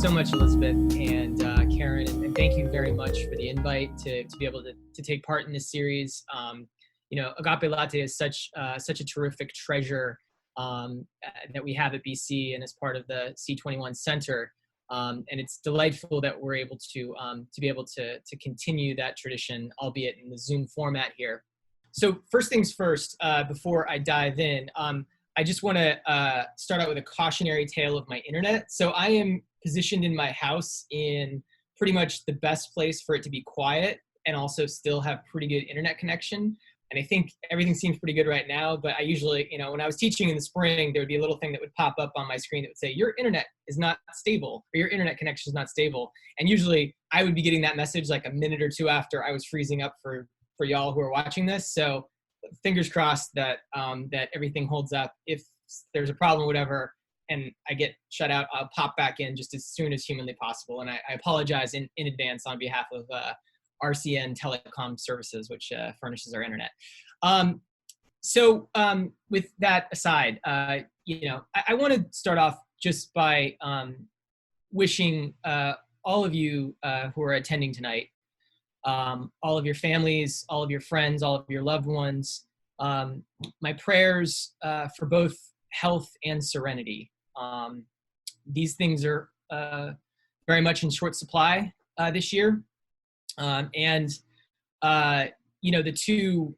so much, Elizabeth and Karen, and thank you very much for the invite to be able to take part in this series. Agape Latte is such a terrific treasure that we have at BC and as part of the C21 Center. And it's delightful that we're able to be able to continue that tradition, albeit in the Zoom format here. So first things first, before I dive in, I just want to start out with a cautionary tale of my internet. So I am positioned in my house in pretty much the best place for it to be quiet and also still have pretty good internet connection. And I think everything seems pretty good right now, but I usually, when I was teaching in the spring, there would be a little thing that would pop up on my screen that would say, your internet is not stable, or your internet connection is not stable. And usually I would be getting that message like a minute or two after I was freezing up for y'all who are watching this. So fingers crossed that that everything holds up. If there's a problem or whatever, and I get shut out, I'll pop back in just as soon as humanly possible. And I apologize in advance on behalf of RCN Telecom Services, which furnishes our internet. With that aside, I want to start off just by wishing all of you who are attending tonight, all of your families, all of your friends, all of your loved ones, my prayers for both health and serenity. These things are very much in short supply this year. The two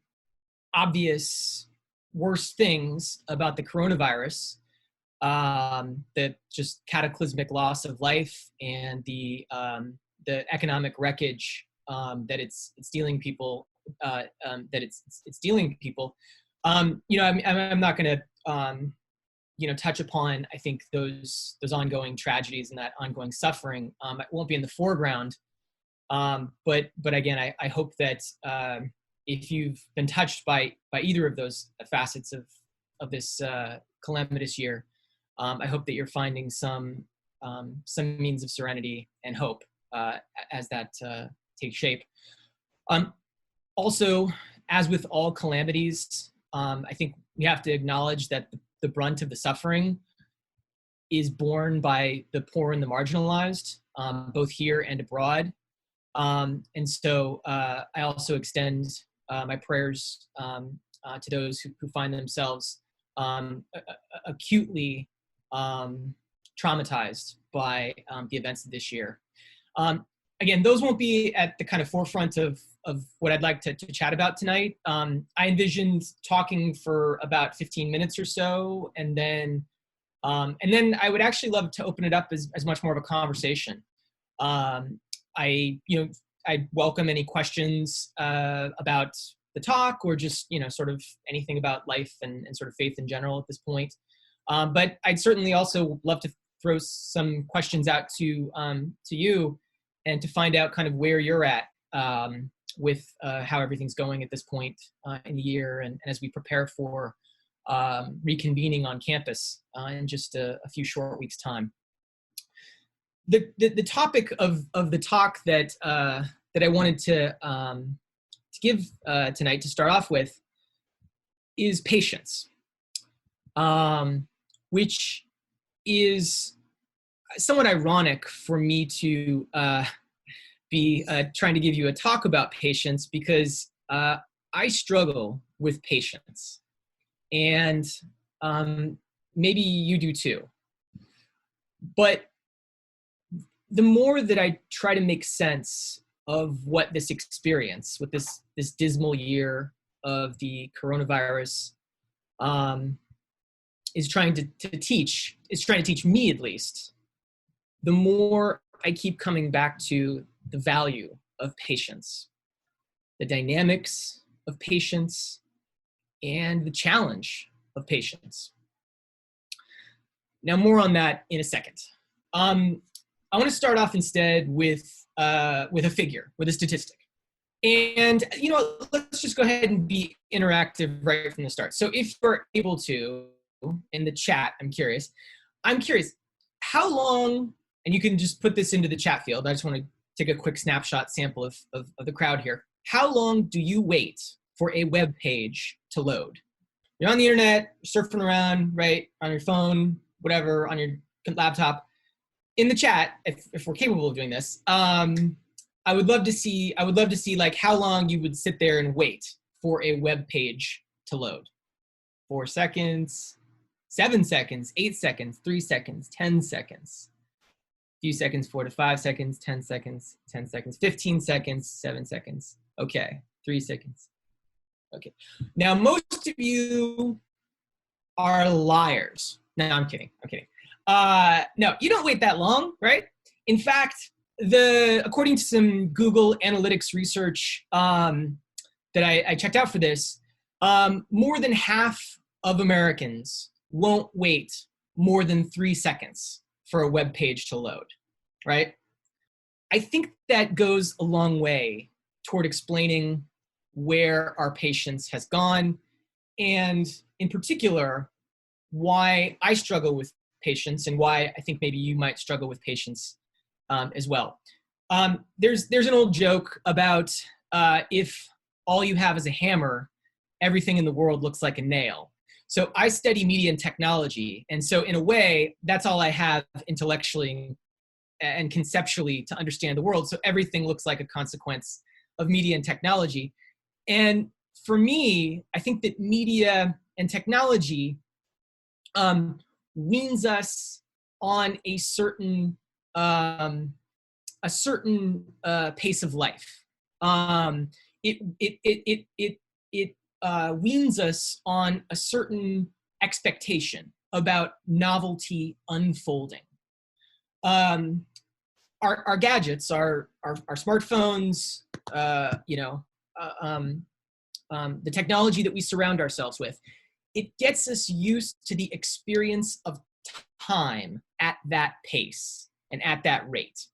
obvious worst things about the coronavirus, the just cataclysmic loss of life and the economic wreckage that it's dealing people, I'm not going to touch upon, I think, those ongoing tragedies and that ongoing suffering. It won't be in the foreground. But again, I hope that if you've been touched by either of those facets of this calamitous year, I hope that you're finding some means of serenity and hope as that takes shape. Also, as with all calamities, I think we have to acknowledge that the brunt of the suffering is borne by the poor and the marginalized, both here and abroad. And so I also extend my prayers to those who find themselves acutely traumatized by the events of this year. Again, those won't be at the kind of forefront of what I'd like to chat about tonight. I envisioned talking for about 15 minutes or so, and then I would actually love to open it up as much more of a conversation. I welcome any questions about the talk, or just sort of anything about life and sort of faith in general at this point. But I'd certainly also love to throw some questions out to you, and to find out kind of where you're at with how everything's going at this point in the year, and as we prepare for reconvening on campus in just a few short weeks' time. The topic of the talk that I wanted to give tonight to start off with is patience, which is somewhat ironic for me to be trying to give you a talk about patience, because I struggle with patience, and maybe you do too. But the more that I try to make sense of what this experience, what this dismal year of the coronavirus is trying to teach me, at least, the more I keep coming back to the value of patience, the dynamics of patience, and the challenge of patience. Now, more on that in a second. I want to start off instead with a figure, with a statistic. And, let's just go ahead and be interactive right from the start. So if you're able to, in the chat, I'm curious, how long, and you can just put this into the chat field, I just want to take a quick snapshot sample of the crowd here. How long do you wait for a web page to load? You're on the internet, surfing around, right, on your phone, whatever, on your laptop. in the chat, if we're capable of doing this, I would love to see like how long you would sit there and wait for a web page to load. 4 seconds, 7 seconds, 8 seconds, 3 seconds, 10 seconds, few seconds, 4 to 5 seconds, 10 seconds, 10 seconds, 15 seconds, 7 seconds. Okay, 3 seconds. Okay. Now, most of you are liars. No, I'm kidding. I'm kidding. No, you don't wait that long, right? In fact, according to some Google Analytics research that I checked out for this, more than half of Americans won't wait more than 3 seconds for a web page to load, right? I think that goes a long way toward explaining where our patience has gone, and in particular, why I struggle with patience and why I think maybe you might struggle with patience as well. There's an old joke about if all you have is a hammer, everything in the world looks like a nail. So I study media and technology, and so in a way, that's all I have intellectually and conceptually to understand the world. So everything looks like a consequence of media and technology. And for me, I think that media and technology weans us on a certain pace of life. It weans us on a certain expectation about novelty unfolding. Our gadgets, our smartphones, the technology that we surround ourselves with, it gets us used to the experience of time at that pace and at that rate.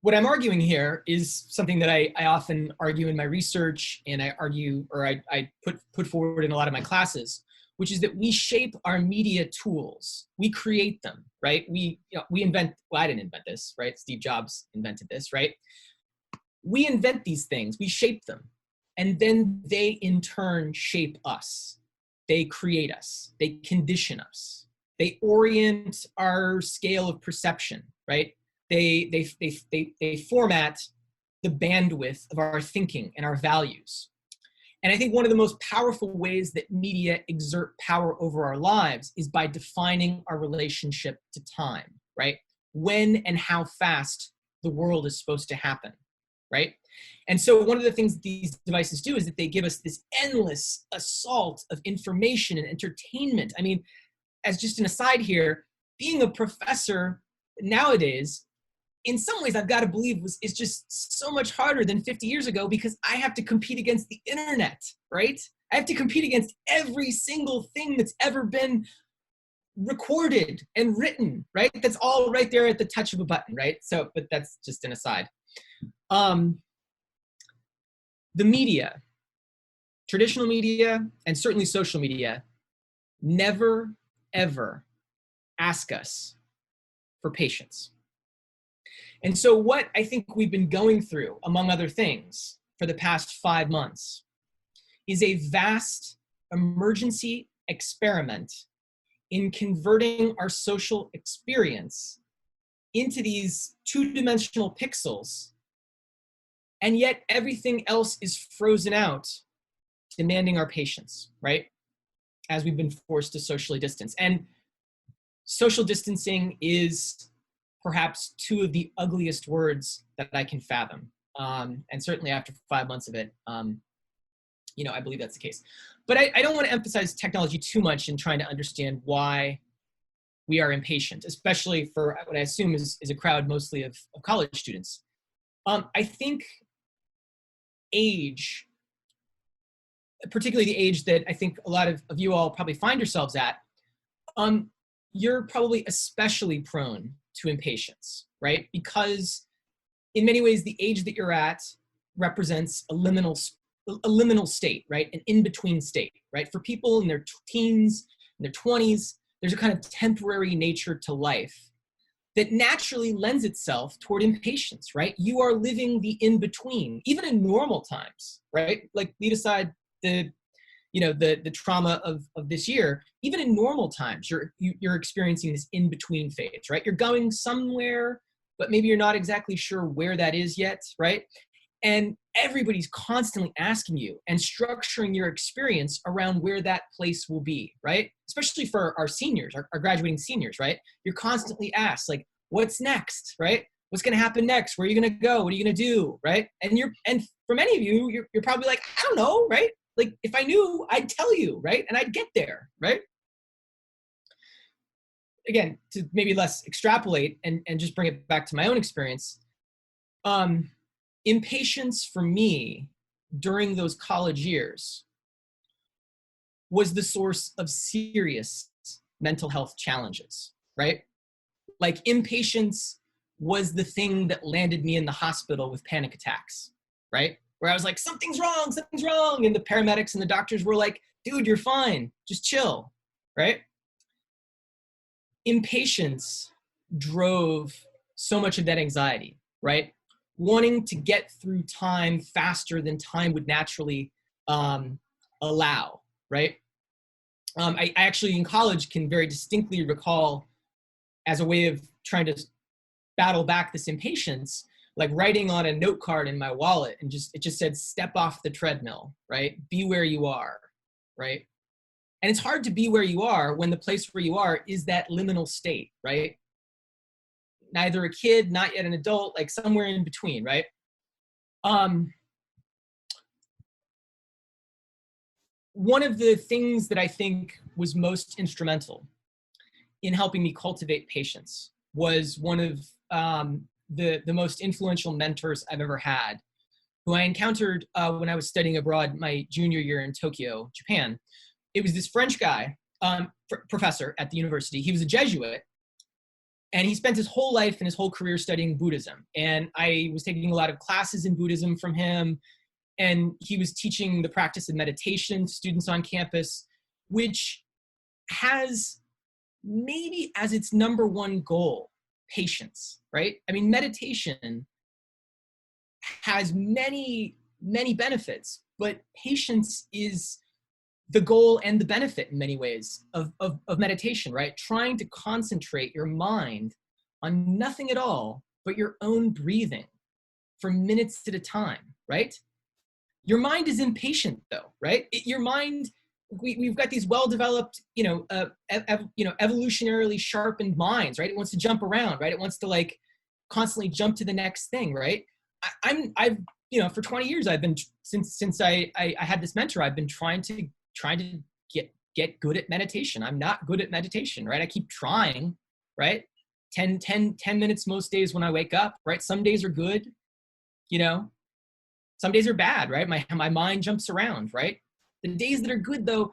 What I'm arguing here is something that I often argue in my research, and I argue, or I put forward in a lot of my classes, which is that we shape our media tools. We create them, right? We invent, well, I didn't invent this, right? Steve Jobs invented this, right? We invent these things, we shape them, and then they in turn shape us. They create us, they condition us, they orient our scale of perception, right? They format the bandwidth of our thinking and our values. And I think one of the most powerful ways that media exert power over our lives is by defining our relationship to time, right? When and how fast the world is supposed to happen, right? And so one of the things that these devices do is that they give us this endless assault of information and entertainment. I mean, as just an aside here, being a professor nowadays, in some ways, I've got to believe is just so much harder than 50 years ago, because I have to compete against the internet, right? I have to compete against every single thing that's ever been recorded and written, right? That's all right there at the touch of a button, right? So, but that's just an aside. The media, traditional media, and certainly social media, never, ever ask us for patience. And so what I think we've been going through, among other things, for the past 5 months is a vast emergency experiment in converting our social experience into these two-dimensional pixels, and yet everything else is frozen out, demanding our patience, right? As we've been forced to socially distance. And social distancing is perhaps two of the ugliest words that I can fathom. And certainly after 5 months of it, I believe that's the case. But I don't want to emphasize technology too much in trying to understand why we are impatient, especially for what I assume is a crowd mostly of college students. I think age, particularly the age that I think a lot of you all probably find yourselves at, you're probably especially prone to impatience, right? Because in many ways, the age that you're at represents a liminal state, right? An in-between state, right? For people in their teens, in their 20s, there's a kind of temporary nature to life that naturally lends itself toward impatience, right? You are living the in-between, even in normal times, right? Like, leave aside the the trauma of this year, even in normal times, you're experiencing this in-between phase, right? You're going somewhere, but maybe you're not exactly sure where that is yet, right? And everybody's constantly asking you and structuring your experience around where that place will be, right? Especially for our seniors, our graduating seniors, right? You're constantly asked, like, what's next, right? What's going to happen next? Where are you going to go? What are you going to do, right? And for many of you, you're probably like, I don't know, right? Like, if I knew, I'd tell you, right? And I'd get there, right? Again, to maybe less extrapolate and just bring it back to my own experience, impatience for me during those college years was the source of serious mental health challenges, right? Like, impatience was the thing that landed me in the hospital with panic attacks, right? Where I was like, something's wrong. And the paramedics and the doctors were like, dude, you're fine. Just chill, right? Impatience drove so much of that anxiety, right? Wanting to get through time faster than time would naturally allow, right? I actually in college can very distinctly recall, as a way of trying to battle back this impatience, like writing on a note card in my wallet, and it just said, step off the treadmill, right? Be where you are, right? And it's hard to be where you are when the place where you are is that liminal state, right? Neither a kid, not yet an adult, like somewhere in between, right? One of the things that I think was most instrumental in helping me cultivate patience was one of the most influential mentors I've ever had, who I encountered when I was studying abroad my junior year in Tokyo, Japan. It was this French guy, professor at the university. He was a Jesuit, and he spent his whole life and his whole career studying Buddhism. And I was taking a lot of classes in Buddhism from him, and he was teaching the practice of meditation to students on campus, which has maybe as its number one goal, patience, right? I mean, meditation has many, many benefits, but patience is the goal and the benefit in many ways of meditation, right? Trying to concentrate your mind on nothing at all but your own breathing for minutes at a time, right? Your mind is impatient though, right? Your mind, we've got these well-developed, evolutionarily sharpened minds, right? It wants to jump around, right? It wants to like constantly jump to the next thing, right? I've for 20 years, I've been, since I had this mentor, I've been trying to get good at meditation. I'm not good at meditation, right? I keep trying, right? 10 minutes most days when I wake up, right? Some days are good, some days are bad, right? My mind jumps around, right? The days that are good though,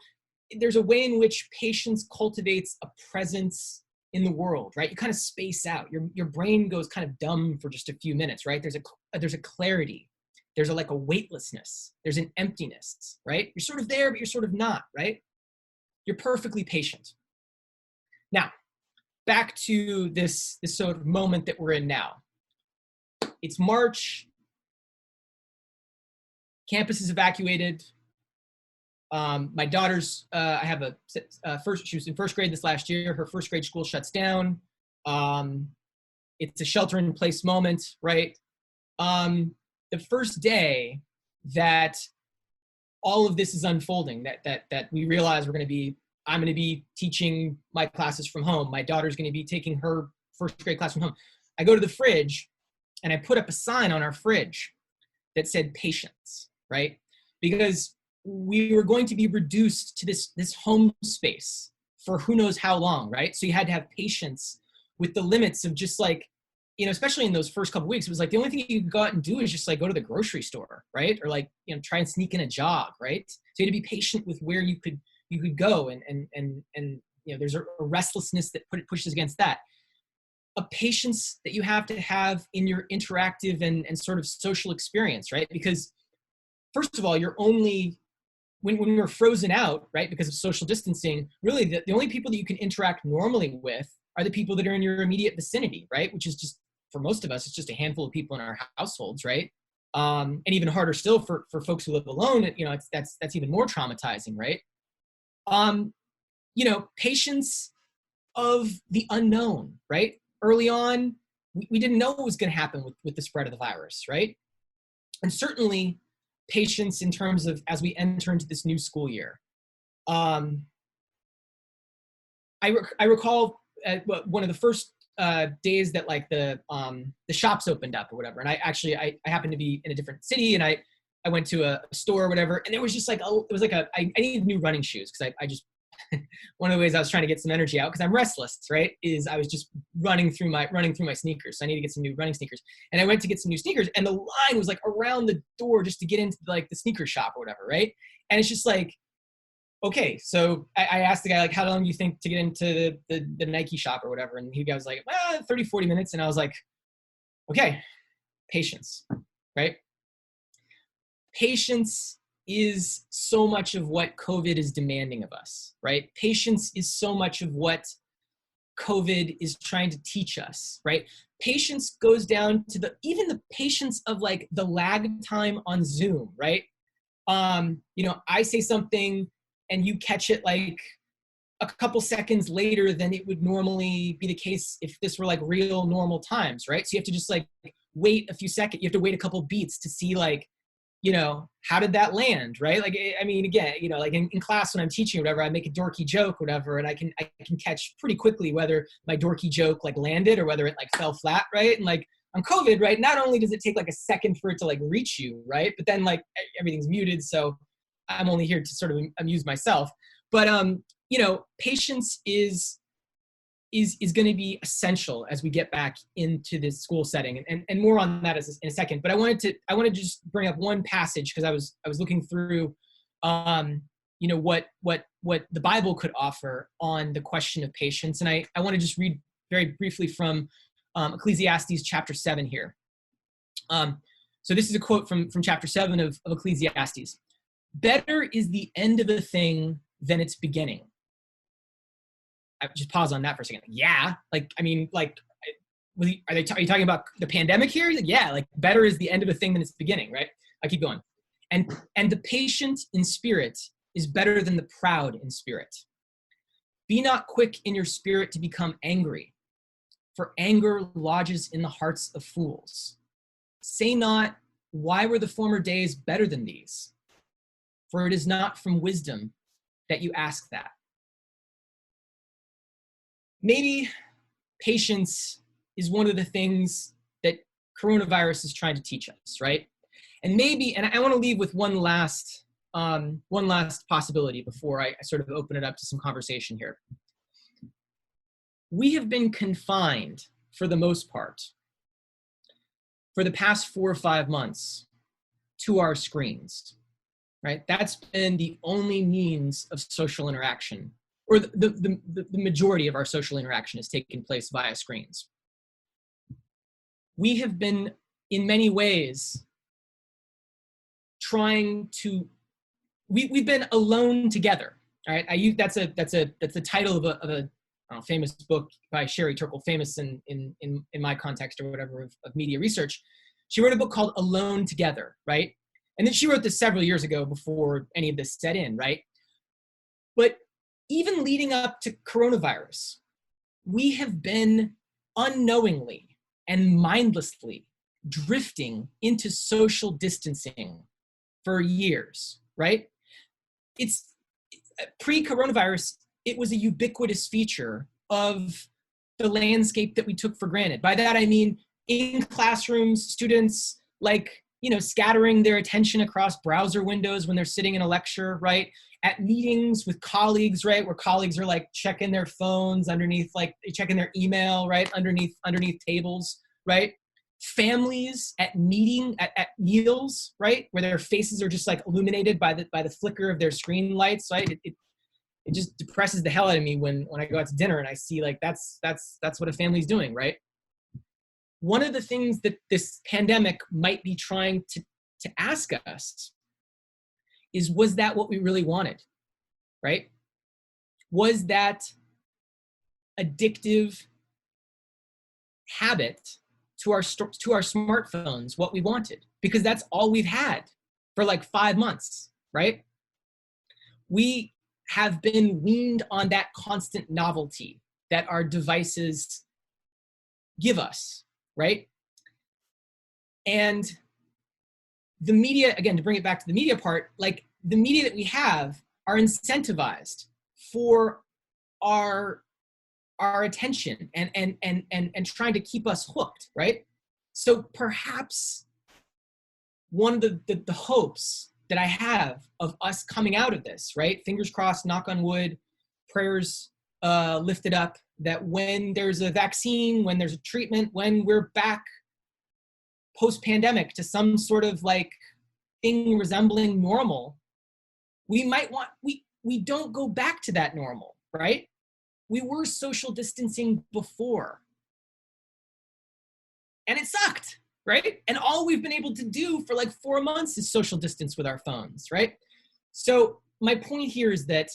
there's a way in which patience cultivates a presence in the world, right? You kind of space out. Your brain goes kind of dumb for just a few minutes, right? There's a clarity. There's like a weightlessness. There's an emptiness, right? You're sort of there, but you're sort of not, right? You're perfectly patient. Now, back to this sort of moment that we're in now. It's March. Campus is evacuated. My daughter's, I have she was in first grade this last year. Her first grade school shuts down. It's a shelter in place moment, right? The first day that all of this is unfolding, that we realize I'm going to be teaching my classes from home. My daughter's going to be taking her first grade class from home. I go to the fridge and I put up a sign on our fridge that said patience, right? Because we were going to be reduced to this home space for who knows how long, right? So you had to have patience with the limits of just like, especially in those first couple of weeks, it was like the only thing you could go out and do is just like go to the grocery store, right? Or like, try and sneak in a jog, right? So you had to be patient with where you could go, and there's a restlessness that pushes against that. A patience that you have to have in your interactive and sort of social experience, right? Because first of all, you're only, when you're frozen out, right, because of social distancing, really the only people that you can interact normally with are the people that are in your immediate vicinity, right? Which is just, for most of us, it's just a handful of people in our households, right? And even harder still for folks who live alone. You know, that's even more traumatizing, right? You know, patience of the unknown, right? Early on, we didn't know what was going to happen with the spread of the virus, right? And certainly patience in terms of as we enter into this new school year. I recall one of the first days that like the shops opened up or whatever, and I happened to be in a different city, and I went to a store or whatever, and there was just like I needed new running shoes because I just one of the ways I was trying to get some energy out, because I'm restless, right, is I was just running through my sneakers. So I need to get some new running sneakers. And I went to get some new sneakers, and the line was like around the door just to get into like the sneaker shop or whatever, right? And it's just like, okay, so I asked the guy, like, how long do you think to get into the Nike shop or whatever? And he was like, well, 30, 40 minutes. And I was like, okay, patience, right? Patience is so much of what COVID is demanding of us, right? Patience is so much of what COVID is trying to teach us, right? Patience goes down to even the patience of like the lag time on Zoom, right? You know, I say something and you catch it like a couple seconds later than it would normally be the case if this were like real normal times, right? So you have to just like wait a few seconds. You have to wait a couple beats to see like, you know, how did that land, right? Like, I mean, again, you know, like in class when I'm teaching or whatever, I make a dorky joke or whatever, and I can catch pretty quickly whether my dorky joke like landed or whether it like fell flat, right? And like on COVID, right, not only does it take like a second for it to like reach you, right? But then like everything's muted, so I'm only here to sort of amuse myself. But you know, patience is going to be essential as we get back into this school setting, and more on that in a second. But I wanted to just bring up one passage because I was looking through, you know, what the Bible could offer on the question of patience, and I want to just read very briefly from Ecclesiastes chapter 7 here. So this is a quote from chapter 7 of Ecclesiastes. Better is the end of a thing than its beginning. I just pause on that for a second. Yeah, like, I mean, like, are you talking about the pandemic here? Like, yeah, like better is the end of a thing than its beginning, right? I keep going. And the patient in spirit is better than the proud in spirit. Be not quick in your spirit to become angry, for anger lodges in the hearts of fools. Say not, why were the former days better than these? For it is not from wisdom that you ask that. Maybe patience is one of the things that coronavirus is trying to teach us, right? And maybe, and I want to leave with one last possibility before I sort of open it up to some conversation here. We have been confined, for the most part, for the past 4 or 5 months to our screens, right? That's been the only means of social interaction, or the majority of our social interaction has taken place via screens. We have been, in many ways, trying to, we've been alone together, all right? That's the title of a famous book by Sherry Turkle, famous in my context or whatever of media research. She wrote a book called Alone Together, right? And then she wrote this several years ago before any of this set in, right? But even leading up to coronavirus, we have been unknowingly and mindlessly drifting into social distancing for years, right? It's pre-coronavirus, it was a ubiquitous feature of the landscape that we took for granted. By that, I mean, in classrooms, students like, you know, scattering their attention across browser windows when they're sitting in a lecture, right? At meetings with colleagues, right? Where colleagues are like checking their phones underneath, like checking their email, right? Underneath tables, right? Families at meals, right? Where their faces are just like illuminated by the flicker of their screen lights, right? It just depresses the hell out of me when I go out to dinner and I see like that's what a family's doing, right? One of the things that this pandemic might be trying to ask us is, was that what we really wanted, right? Was that addictive habit to our smartphones what we wanted, because that's all we've had for like 5 months, right? We have been weaned on that constant novelty that our devices give us, right? And the media, again, to bring it back to the media part, like the media that we have are incentivized for our attention and trying to keep us hooked, right? So perhaps one of the hopes that I have of us coming out of this, right? Fingers crossed, knock on wood, prayers lifted up, that when there's a vaccine, when there's a treatment, when we're back post-pandemic to some sort of like thing resembling normal, we don't go back to that normal, right? We were social distancing before, and it sucked, right? And all we've been able to do for like 4 months is social distance with our phones, right? So my point here is that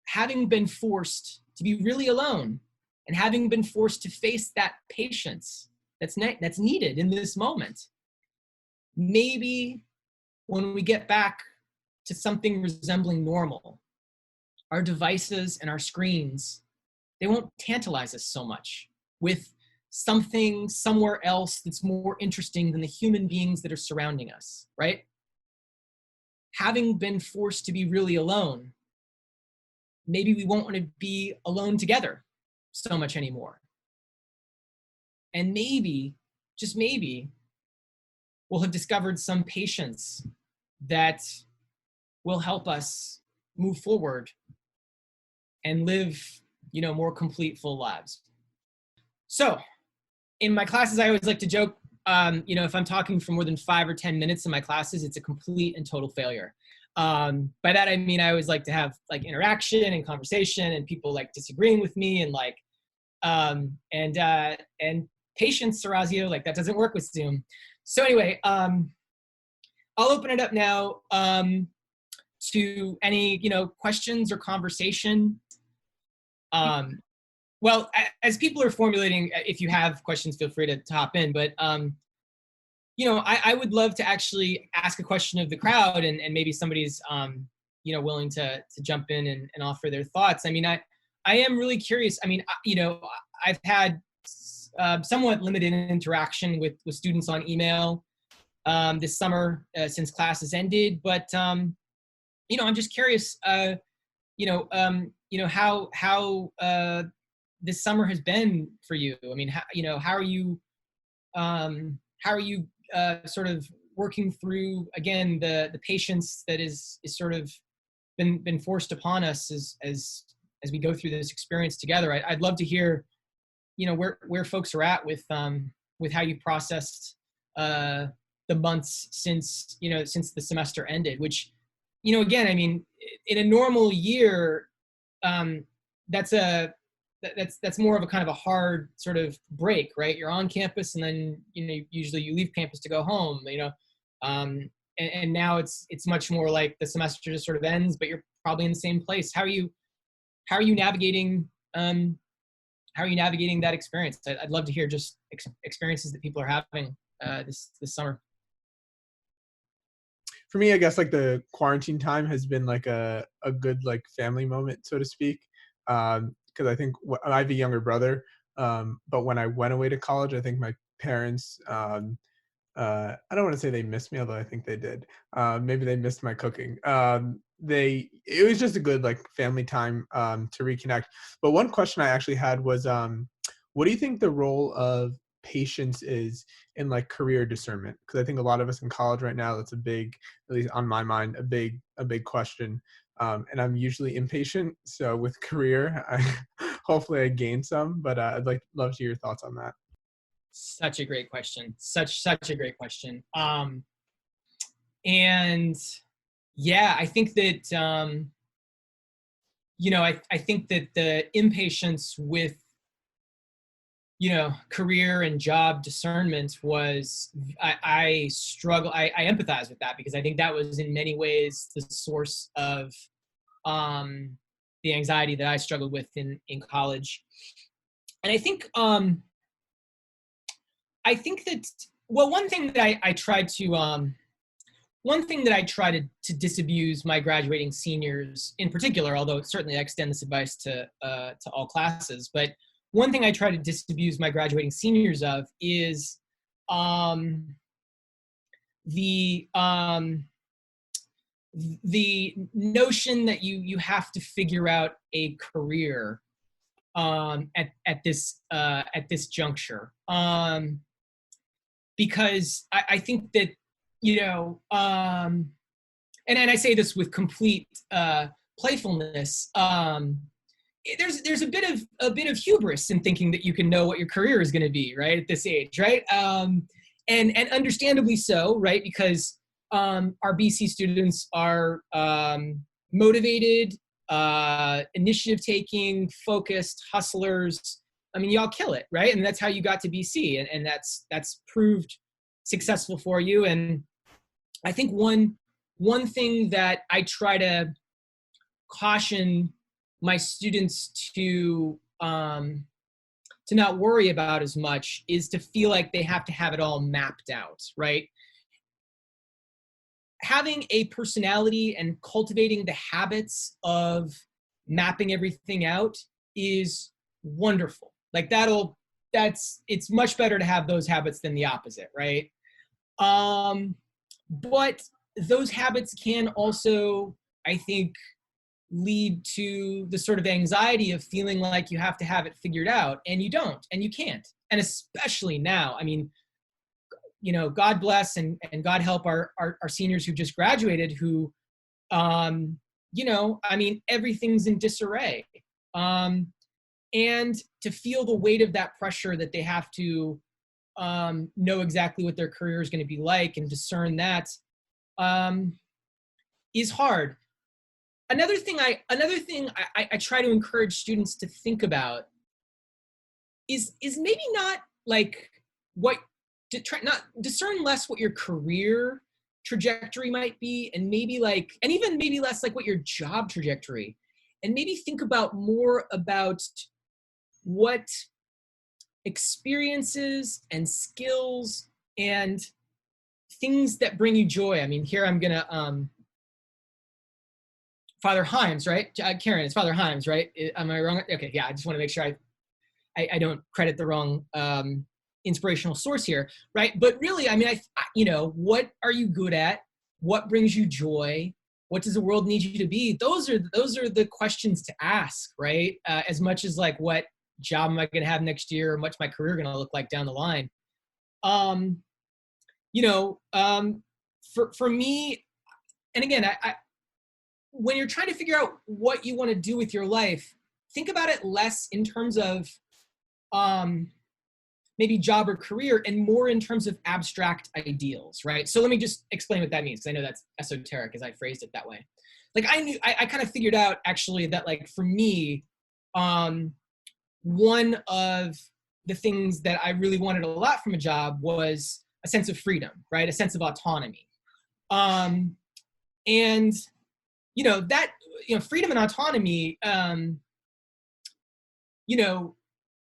having been forced to be really alone and having been forced to face that patience that's needed in this moment, maybe when we get back to something resembling normal, our devices and our screens, they won't tantalize us so much with something somewhere else that's more interesting than the human beings that are surrounding us, right? Having been forced to be really alone, maybe we won't want to be alone together so much anymore. And maybe, just maybe, we'll have discovered some patience that will help us move forward and live, more complete, full lives. So in my classes, I always like to joke, if I'm talking for more than 5 or 10 minutes in my classes, it's a complete and total failure. By that, I mean, I always like to have like interaction and conversation and people like disagreeing with me and like, and patience, Serazio, like that doesn't work with Zoom. So anyway, I'll open it up now to any, questions or conversation. Well, as people are formulating, if you have questions, feel free to hop in. But, I would love to actually ask a question of the crowd and maybe somebody's, willing to jump in and offer their thoughts. I mean, I am really curious. I mean, I've had somewhat limited interaction with students on email this summer since classes ended. But, I'm just curious, how this summer has been for you. I mean, how are you sort of working through, again, the patience that is sort of been forced upon us as we go through this experience together. I'd love to hear, where folks are at with how you processed the months since the semester ended, which, again, I mean, in a normal year, that's more of a kind of a hard sort of break, right? You're on campus and then, usually you leave campus to go home, and now it's much more like the semester just sort of ends, but you're probably in the same place. How are you navigating that experience? I'd love to hear just experiences that people are having this summer. For me, I guess like the quarantine time has been like a good like family moment, so to speak. Because I think I have a younger brother, but when I went away to college, I think my parents, I don't want to say they missed me, although I think they did. Maybe they missed my cooking. It was just a good like family time to reconnect. But one question I actually had was, what do you think the role of patience is in like career discernment? Because I think a lot of us in college right now, that's a big, at least on my mind, a big question. And I'm usually impatient. So with career, hopefully I gain some, but I'd love to hear your thoughts on that. Such a great question. Such a great question. And yeah, I think that, I think that the impatience with, career and job discernment was, I struggle, I empathize with that, because I think that was in many ways the source of the anxiety that I struggled with in college. And I think, I think that, well, one thing that I tried to, one thing that I try to disabuse my graduating seniors in particular, although certainly I extend this advice to all classes, but one thing I try to disabuse my graduating seniors of is the notion that you have to figure out a career at this juncture, because I think that, you know, and I say this with complete playfulness. There's a bit of hubris in thinking that you can know what your career is going to be, right, at this age, right? And understandably so, right? Because our BC students are motivated, initiative taking, focused, hustlers. I mean, y'all kill it, right? And that's how you got to BC, and that's proved successful for you. And I think one thing that I try to caution my students to not worry about as much is to feel like they have to have it all mapped out, right? Having a personality and cultivating the habits of mapping everything out is wonderful. Like it's much better to have those habits than the opposite, right? But those habits can also, I think, lead to the sort of anxiety of feeling like you have to have it figured out, and you don't, and you can't. And especially now, I mean, you know, God bless and God help our seniors who just graduated, who, you know, I mean, everything's in disarray. And to feel the weight of that pressure that they have to know exactly what their career is going to be like and discern that is hard. Another thing I try to encourage students to think about is maybe not like not discern less what your career trajectory might be, and maybe and even maybe less like what your job trajectory, and maybe think about more about what experiences and skills and things that bring you joy. I mean, here I'm gonna Father Himes, right? Karen, it's Father Himes, right? Am I wrong? Okay, yeah, I just want to make sure I don't credit the wrong inspirational source here, right? But really, I mean, you know, what are you good at? What brings you joy? What does the world need you to be? Those are the questions to ask, right? As much as like, what job am I going to have next year, or what's my career going to look like down the line? You know, for me, and again, I when you're trying to figure out what you want to do with your life, think about it less in terms of maybe job or career, and more in terms of abstract ideals, right? So let me just explain what that means, because I know that's esoteric as I phrased it that way. Like I kind of figured out actually that, like, for me, one of the things that I really wanted a lot from a job was a sense of freedom, right? A sense of autonomy. And you know, that, you know, freedom and autonomy, you know,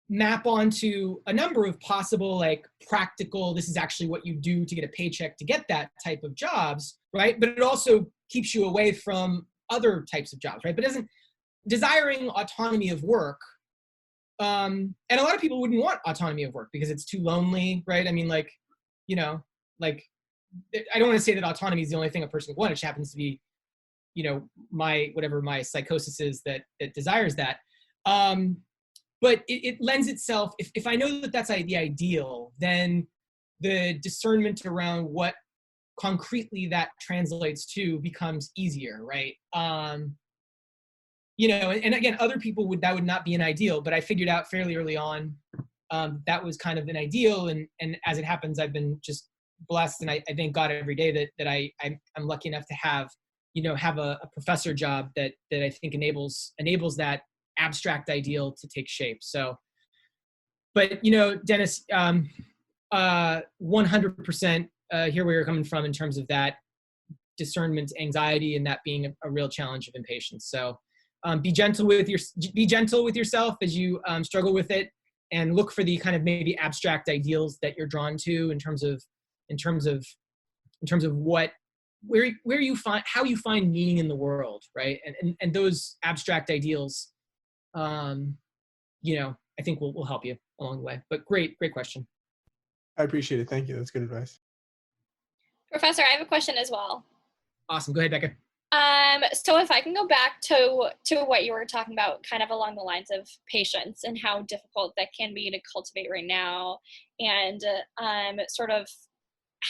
map onto a number of possible, like, practical, this is actually what you do to get a paycheck to get that type of jobs, right? But it also keeps you away from other types of jobs, right? But desiring autonomy of work, and a lot of people wouldn't want autonomy of work because it's too lonely, right? I mean, like, you know, like, I don't want to say that autonomy is the only thing a person would want. It just happens to be, you know, whatever my psychosis is that desires that. But it lends itself, if I know that that's the ideal, then the discernment around what concretely that translates to becomes easier, right? You know, and again, other people that would not be an ideal, but I figured out fairly early on that was kind of an ideal, and as it happens, I've been just blessed, and I thank God every day that I'm lucky enough to have, you know, have a professor job that I think enables that abstract ideal to take shape. So, but, you know, Dennis, 100% hear where you're coming from in terms of that discernment anxiety, and that being a real challenge of impatience. So be gentle with yourself as you struggle with it, and look for the kind of maybe abstract ideals that you're drawn to in terms of what where you find how you find meaning in the world, right? And those abstract ideals, you know, I think will help you along the way. But great question. I appreciate it. Thank you. That's good advice. Professor, I have a question as well. Awesome. Go ahead, Becca. So if I can go back to what you were talking about, kind of along the lines of patience and how difficult that can be to cultivate right now, and sort of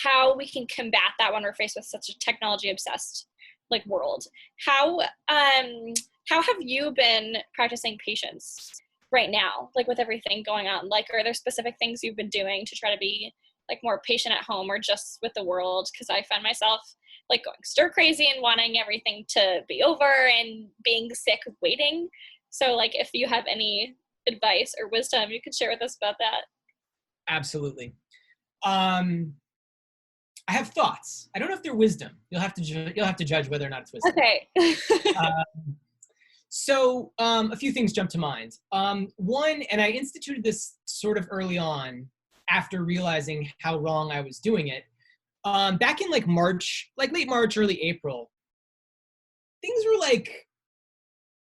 how we can combat that when we're faced with such a technology obsessed like world. How have you been practicing patience right now, like with everything going on? Like, are there specific things you've been doing to try to be like more patient at home or just with the world? Because I find myself like going stir crazy and wanting everything to be over and being sick waiting. So like if you have any advice or wisdom you could share with us about that. Absolutely. I have thoughts. I don't know if they're wisdom. You'll have to judge whether or not it's wisdom. Okay. So a few things jump to mind. One, and I instituted this sort of early on after realizing how wrong I was doing it. Back in like March, like late March, early April, things were like,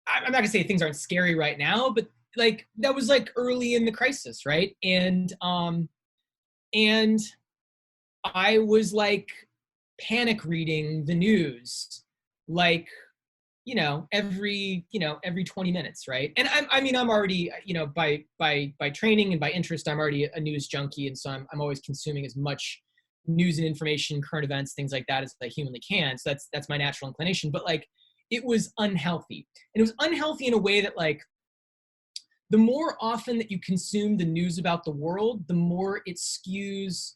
I'm not gonna say things aren't scary right now, but like that was like early in the crisis, right? And I was like panic reading the news, like, every 20 minutes, right? And I'm already, by training and by interest, I'm already a news junkie, and so I'm always consuming as much news and information, current events, things like that as I humanly can. So that's my natural inclination. But like, it was unhealthy, and it was unhealthy in a way that like, the more often that you consume the news about the world, the more it skews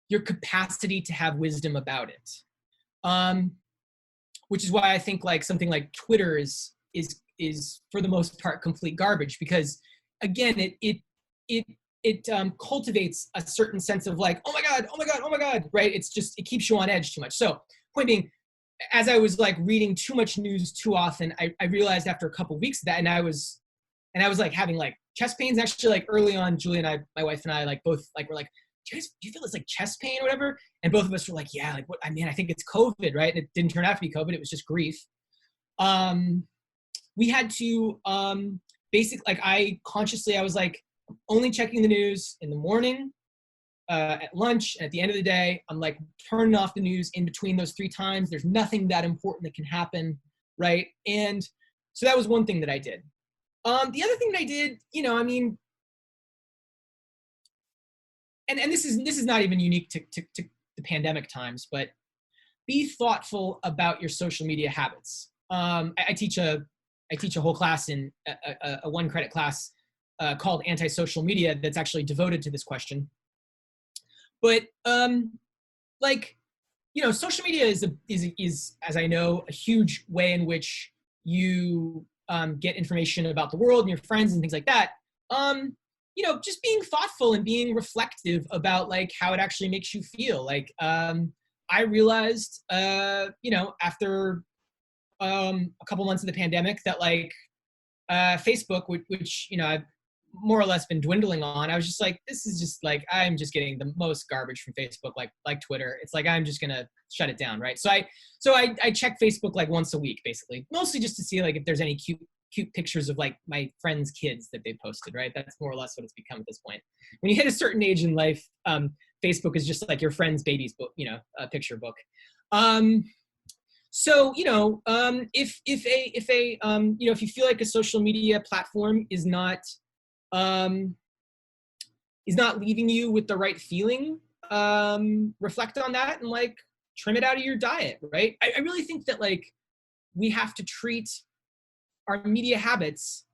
your capacity to have wisdom about it. Which is why I think like something like Twitter is for the most part complete garbage, because again, it cultivates a certain sense of like, oh my God, right? It's just, it keeps you on edge too much. So point being, as I was like reading too much news too often, I realized after a couple of weeks of that, and I was like having like chest pains. Actually, like early on, Julie and I, my wife and I, like both like were like, do you feel this like chest pain or whatever? And both of us were like, yeah, like what? I mean, I think it's COVID, right? And it didn't turn out to be COVID. It was just grief. We had to basically, like I was like only checking the news in the morning, at lunch, and at the end of the day. I'm like turning off the news in between those 3 times. There's nothing that important that can happen, right? And so that was one thing that I did. The other thing that I did, and this is not even unique to the pandemic times, but be thoughtful about your social media habits. I teach a whole class in a 1-credit class called Anti-Social Media that's actually devoted to this question. But social media is, as I know, a huge way in which you get information about the world and your friends and things like that. Just being thoughtful and being reflective about like how it actually makes you feel. Like I realized, after a couple months of the pandemic that like Facebook, which I've more or less been dwindling on, I was just like, this is just like, I'm just getting the most garbage from Facebook, like Twitter. It's like, I'm just gonna shut it down, right? So I check Facebook like once a week, basically, mostly just to see like if there's any cute pictures of like my friends' kids that they posted, right? That's more or less what it's become at this point. When you hit a certain age in life, Facebook is just like your friend's baby's book, a picture book. So if you feel like a social media platform is not leaving you with the right feeling, reflect on that and like trim it out of your diet, right? I really think that like we have to treat our media habits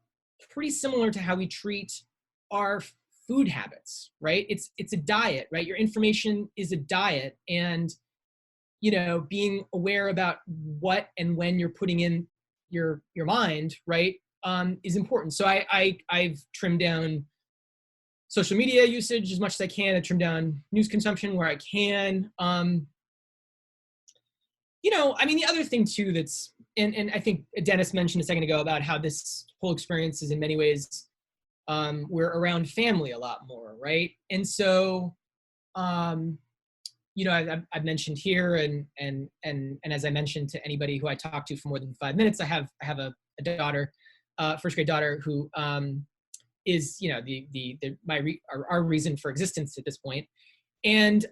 pretty similar to how we treat our food habits, right? It's a diet, right? Your information is a diet, and being aware about what and when you're putting in your mind, right, is important. So I've trimmed down social media usage as much as I can. I trim down news consumption where I can. The other thing too that's, and I think Dennis mentioned a second ago about how this whole experience is in many ways we're around family a lot more, right? And so, you know, I've mentioned here, and as I mentioned to anybody who I talk to for more than 5 minutes, I have a daughter, first grade daughter, who is, you know, our reason for existence at this point. And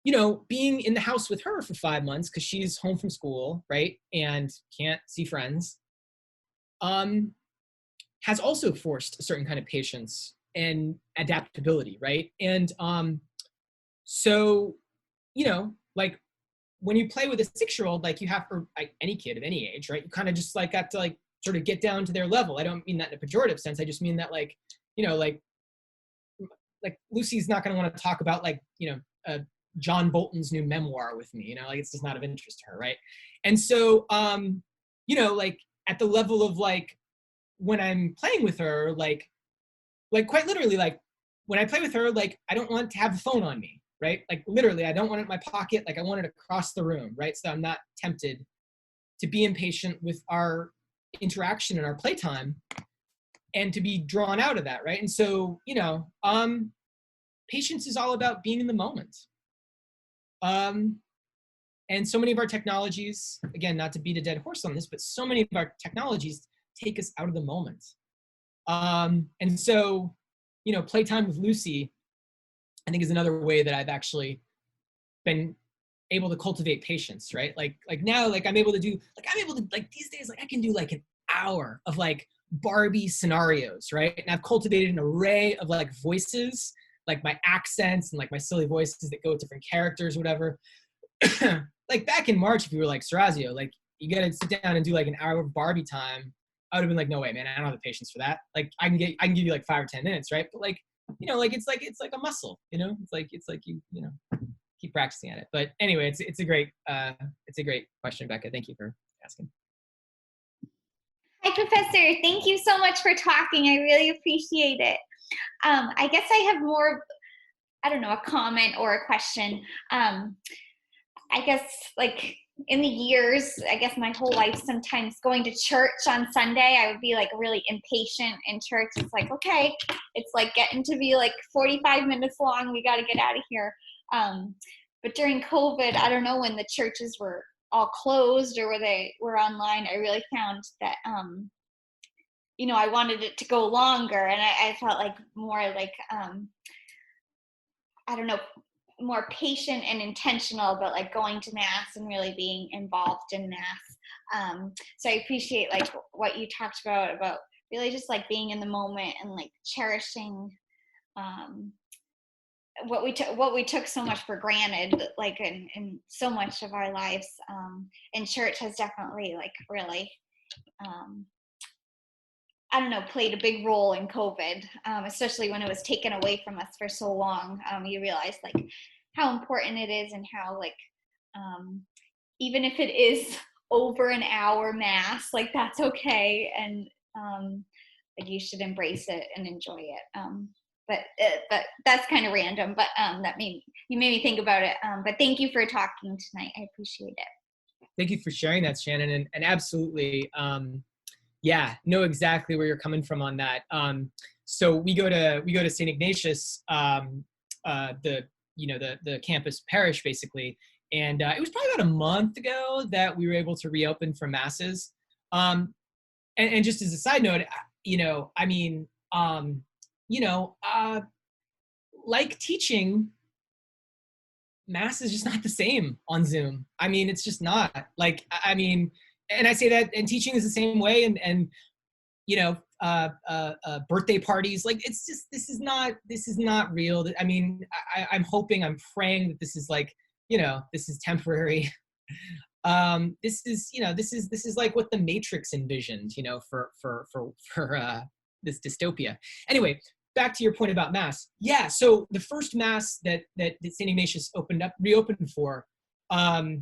you know, being in the house with her for 5 months because she's home from school, right, and can't see friends, has also forced a certain kind of patience and adaptability, right? And so, you know, like when you play with a 6-year-old, like you have, or like any kid of any age, right? You kind of just like got to like sort of get down to their level. I don't mean that in a pejorative sense. I just mean that, like, you know, like Lucy's not going to want to talk about, like, you know, John Bolton's new memoir with me, you know, like it's just not of interest to her, right? And so, you know, like at the level of like when I'm playing with her, like quite literally, like when I play with her, like I don't want to have the phone on me, right? Like literally, I don't want it in my pocket. Like I want it across the room, right? So I'm not tempted to be impatient with our interaction and our playtime and to be drawn out of that, right? And so, you know, patience is all about being in the moment. And so many of our technologies, again, not to beat a dead horse on this, but so many of our technologies take us out of the moment. And so, you know, playtime with Lucy, I think, is another way that I've actually been able to cultivate patience, right? Like now, like I'm able to like these days, like I can do like an hour of like Barbie scenarios, right? And I've cultivated an array of like voices, like my accents and like my silly voices that go with different characters, whatever. Like back in March, if you were like, Serazio, like you gotta sit down and do like an hour of Barbie time, I would have been like, no way, man, I don't have the patience for that. Like I can give you like 5 or 10 minutes, right? But like, you know, like it's like a muscle, you know? It's like you know, keep practicing at it. But anyway, it's a great question, Becca. Thank you for asking. Hi, Professor. Thank you so much for talking. I really appreciate it. I guess I have more, I don't know, a comment or a question. I guess like in the years, I guess my whole life, sometimes going to church on Sunday, I would be like really impatient in church. It's like, okay, it's like getting to be like 45 minutes long. We got to get out of here. But during COVID, I don't know, when the churches were all closed or where they were online, I really found that, you know, I wanted it to go longer, and I felt like more like, I don't know, more patient and intentional about like going to mass and really being involved in mass. So I appreciate like what you talked about really just like being in the moment and like cherishing what we took so much for granted, like in so much of our lives. And church has definitely like really, I don't know, played a big role in COVID, especially when it was taken away from us for so long. You realize like how important it is, and how like, even if it is over an hour mass, like that's okay. And like you should embrace it and enjoy it. But that's kind of random, but you made me think about it. But thank you for talking tonight. I appreciate it. Thank you for sharing that, Shannon. And absolutely, yeah, know exactly where you're coming from on that. So we go to St. Ignatius, the campus parish basically, and it was probably about a month ago that we were able to reopen for masses. And just as a side note, you know, I mean, you know, like teaching, mass is just not the same on Zoom. I mean, it's just not. Like, I mean, and I say that, and teaching is the same way, and you know, birthday parties, like it's just, this is not real. I mean, I'm hoping, I'm praying that this is like, you know, this is temporary. This is, you know, this is like what the Matrix envisioned, you know, for this dystopia. Anyway, back to your point about mass. Yeah, so the first mass that St. Ignatius reopened for, I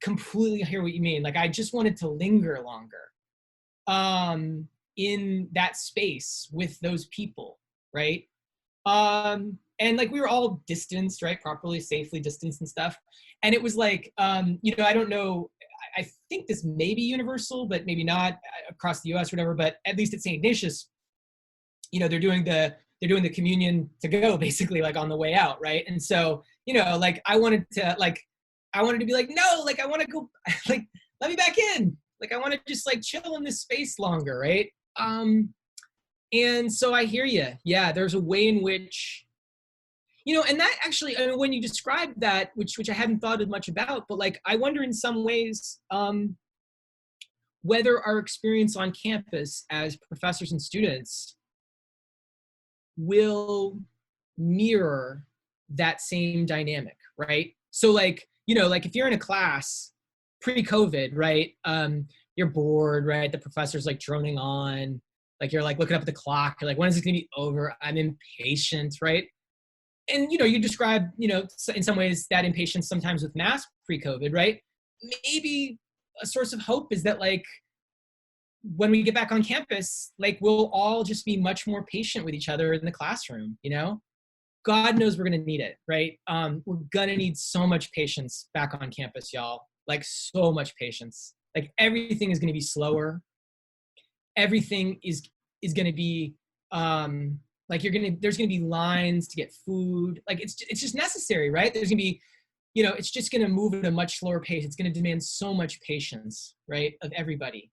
completely hear what you mean. Like, I just wanted to linger longer in that space with those people, right? And like we were all distanced, right? Properly, safely distanced and stuff. And it was like, you know, I don't know, I think this may be universal, but maybe not across the US or whatever, but at least at St. Ignatius, they're doing the communion to go basically, like on the way out, right? And so, like I wanted to be like, no, like I want to go, like let me back in, like I want to just like chill in this space longer, right? And so I hear you. Yeah, there's a way in which, and that actually, I mean, when you describe that, which I hadn't thought as much about, but like I wonder in some ways whether our experience on campus as professors and students will mirror that same dynamic, right? So like, like if you're in a class pre-COVID, right? You're bored, right? The professor's like droning on, like you're like looking up at the clock, you're like, when is it gonna be over? I'm impatient, right? And you describe, in some ways that impatience sometimes with mass pre-COVID, right? Maybe a source of hope is that like, when we get back on campus, like we'll all just be much more patient with each other in the classroom, God knows we're gonna need it, right? We're gonna need so much patience back on campus, y'all. Like so much patience. Like everything is gonna be slower. Everything is gonna be like there's gonna be lines to get food. Like it's just necessary, right? There's gonna be, it's just gonna move at a much slower pace. It's gonna demand so much patience, right, of everybody.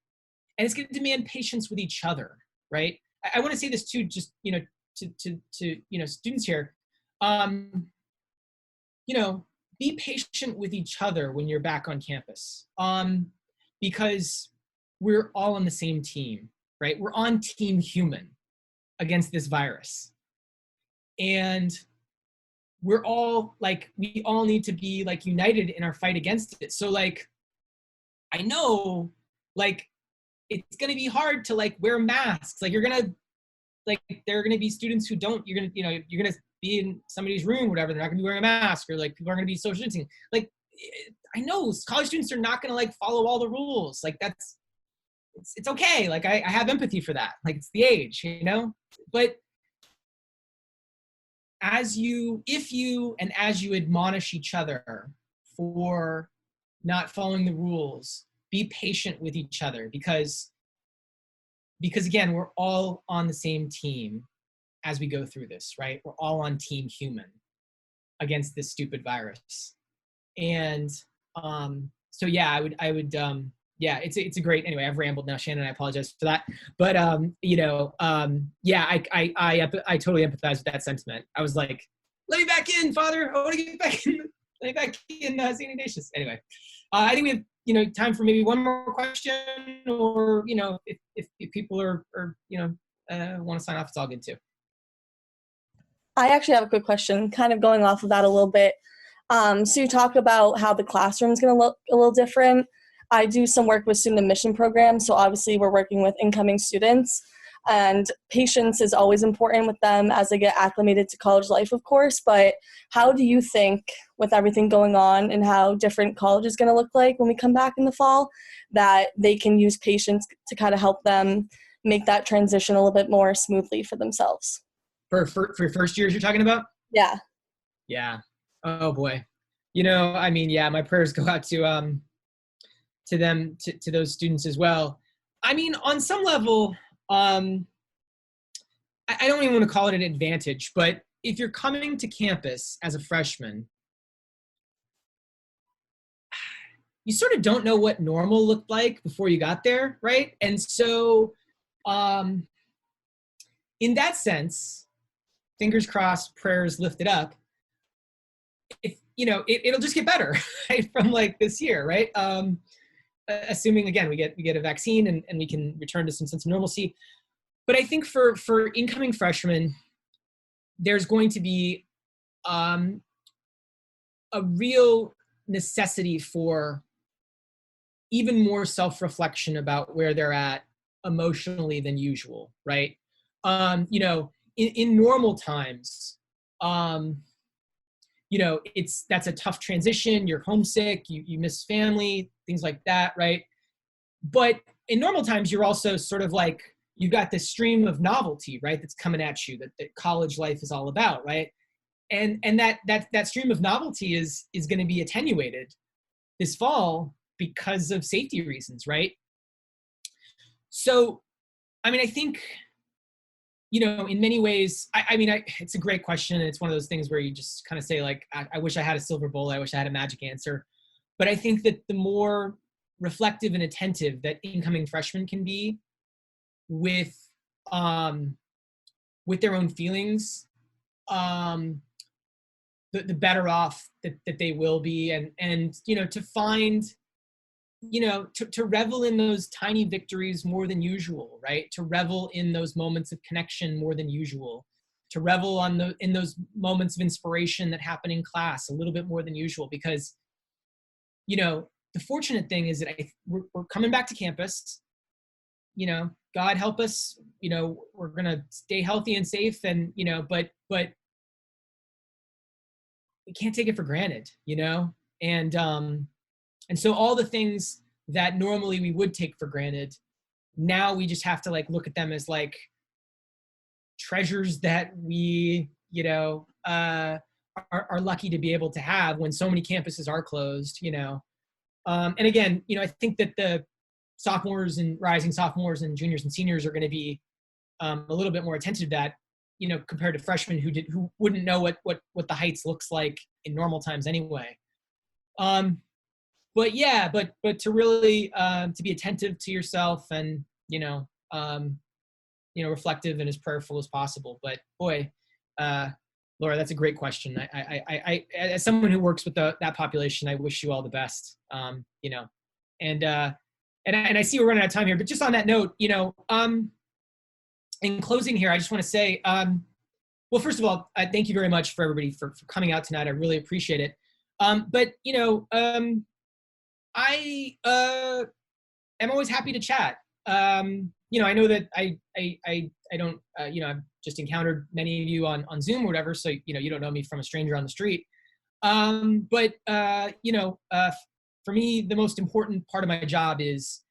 And it's going to demand patience with each other, right? I want to say this too, just to students here, be patient with each other when you're back on campus, because we're all on the same team, right? We're on Team Human against this virus, and we're all like, we all need to be like united in our fight against it. So like, I know, like, it's going to be hard to like wear masks. Like there are going to be students who don't, you're going to be in somebody's room, whatever. They're not going to be wearing a mask, or like people are going to be social distancing. Like, I know college students are not going to like follow all the rules. Like it's okay. Like I have empathy for that. Like it's the age, but as you admonish each other for not following the rules, be patient with each other, because again, we're all on the same team as we go through this, right? We're all on Team Human against this stupid virus. And so yeah, I would yeah, it's a great, anyway, I've rambled now, Shannon, I apologize for that. But yeah, I totally empathize with that sentiment. I was like, let me back in, Father. I want to get back in. Let me back in St. Ignatius. Anyway, I think we have time for maybe one more question, or if people are want to sign off, it's all good too. I actually have a quick question, kind of going off of that a little bit. So you talk about how the classroom is going to look a little different. I do some work with student admission programs, so obviously we're working with incoming students, and patience is always important with them as they get acclimated to college life, of course. But how do you think, with everything going on and how different college is going to look like when we come back in the fall, that they can use patience to kind of help them make that transition a little bit more smoothly for themselves? For first years you're talking about? Yeah. Yeah. Oh boy. I mean, yeah, my prayers go out to them, to those students as well. I mean, on some level, I don't even want to call it an advantage, but if you're coming to campus as a freshman, you sort of don't know what normal looked like before you got there, right? And so in that sense, fingers crossed, prayers lifted up, if it'll just get better, right, from like this year, right? Assuming again we get a vaccine and we can return to some sense of normalcy. But I think for incoming freshmen, there's going to be a real necessity for even more self-reflection about where they're at emotionally than usual, right? In normal times, that's a tough transition. You're homesick, you miss family, things like that, right? But in normal times, you're also sort of like, you've got this stream of novelty, right, that's coming at you, that college life is all about, right? And that stream of novelty is going to be attenuated this fall because of safety reasons, right? So, I mean, I think, in many ways, I mean, it's a great question. And it's one of those things where you just kind of say like, I wish I had a silver bullet. I wish I had a magic answer. But I think that the more reflective and attentive that incoming freshmen can be with their own feelings, the better off that they will be. And to find, to revel in those tiny victories more than usual, right? To revel in those moments of connection more than usual. To revel in those moments of inspiration that happen in class a little bit more than usual. Because, the fortunate thing is that we're coming back to campus. God help us, we're going to stay healthy and safe, and, but we can't take it for granted, and so all the things that normally we would take for granted, now we just have to like look at them as like treasures that we, are lucky to be able to have when so many campuses are closed, and again, I think that the sophomores and rising sophomores and juniors and seniors are going to be a little bit more attentive to that, compared to freshmen who wouldn't know what the heights looks like in normal times anyway. But yeah, but to really to be attentive to yourself and reflective and as prayerful as possible. But boy, Laura, that's a great question. I as someone who works with that population, I wish you all the best. And I see we're running out of time here, but just on that note, in closing here, I just want to say, well, first of all, thank you very much for everybody for coming out tonight. I really appreciate it. But I am always happy to chat. I know that I don't, I've just encountered many of you on Zoom or whatever, so you don't know me from a stranger on the street. But for me, the most important part of my job is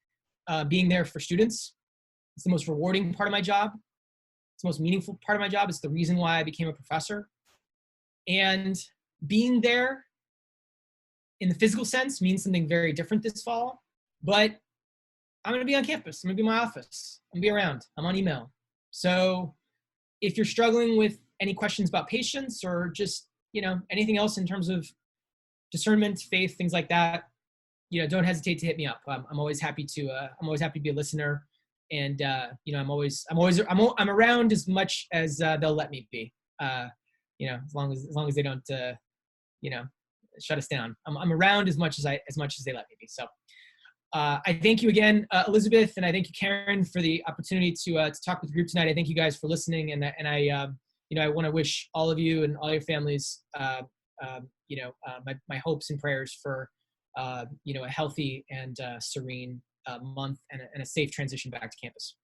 being there for students. It's the most rewarding part of my job. It's the most meaningful part of my job. It's the reason why I became a professor. And being there in the physical sense means something very different this fall. But I'm going to be on campus. I'm going to be in my office. I'm going to be around. I'm on email. So if you're struggling with any questions about patience or just, anything else in terms of discernment, faith, things like that, don't hesitate to hit me up. I'm always happy to be a listener. And, I'm around as much as they'll let me be, as long as they don't, shut us down. I'm around as much as they let me be. So I thank you again, Elizabeth, and I thank you, Karen, for the opportunity to talk with the group tonight. I thank you guys for listening, and I want to wish all of you and all your families, my hopes and prayers for, a healthy and serene month and a safe transition back to campus.